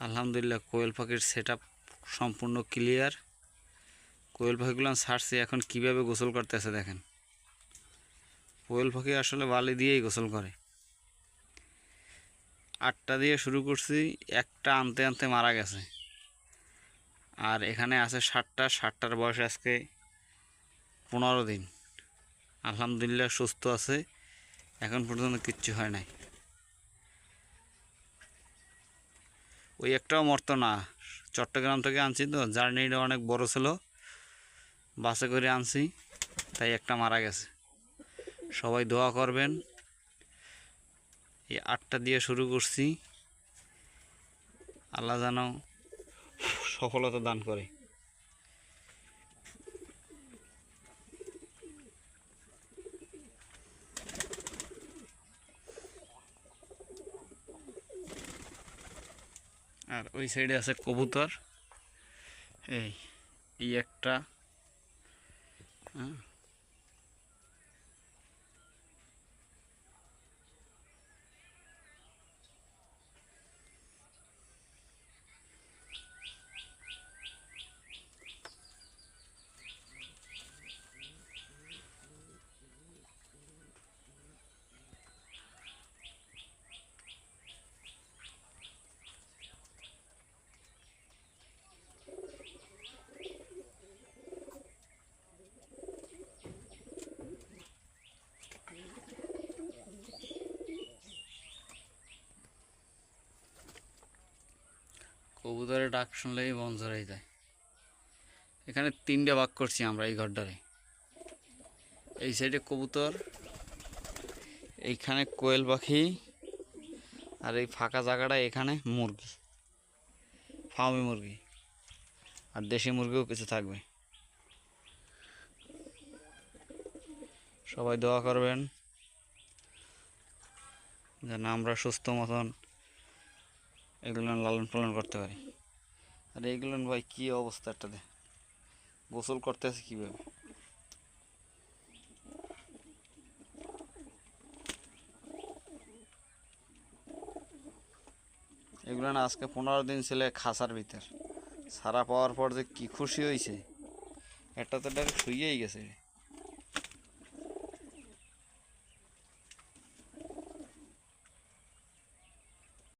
আলহামদুলিল্লাহ কোয়েল পাখির সেটআপ সম্পূর্ণ ক্লিয়ার। কোয়েল পাখিগুলো ছাড়ছি, এখন কিভাবে গোসল করতেছে দেখেন। কোয়েল পাখি আসলে বালি দিয়েই গোসল করে। 8টা দিয়ে শুরু করছি, একটা আনতে আনতে মারা গেছে। আর এখানে আছে 7টার বয়স আজকে 15 দিন। আলহামদুলিল্লাহ সুস্থ আছে, এখন পর্যন্ত কিচ্ছু হয় নাই। ওই একটাও মরতো না। চট্টগ্রাম থেকে আনছি তো, জার্নিটা অনেক বড় ছিল, বাসে করে আনছি, তাই একটা মারা গেছে। সবাই দোয়া করবেন। এই 8টা দিয়ে শুরু করছি, আল্লাহ যেন সফলতা দান করে। আর ওই সাইডে আছে কবুতর। এই একটা, হ্যাঁ, কবুতরের ডাক শুনলেই মন জড়াই যায়। এখানে 3টে ভাগ করছি আমরা এই ঘরটারে। এই সাইডে কবুতর, এইখানে কোয়েল পাখি, আর এই ফাঁকা জায়গাটা এখানে মুরগি, ফার্মি মুরগি, আর দেশি মুরগিও কিছু থাকবে। সবাই দোয়া করবেন যেন আমরা সুস্থ মতন এগুলো লালন পালন করতে পারি। আর এইগুলো ভাই কী অবস্থা, একটাতে গোসল করতেছে কীভাবে। এগুলো না আজকে 15 দিন ছিল খাঁচার ভিতর, সারা পাওয়ার পর যে কী খুশি হয়েছে, একটা তো ডাইরেক্ট শুয়েই গেছে।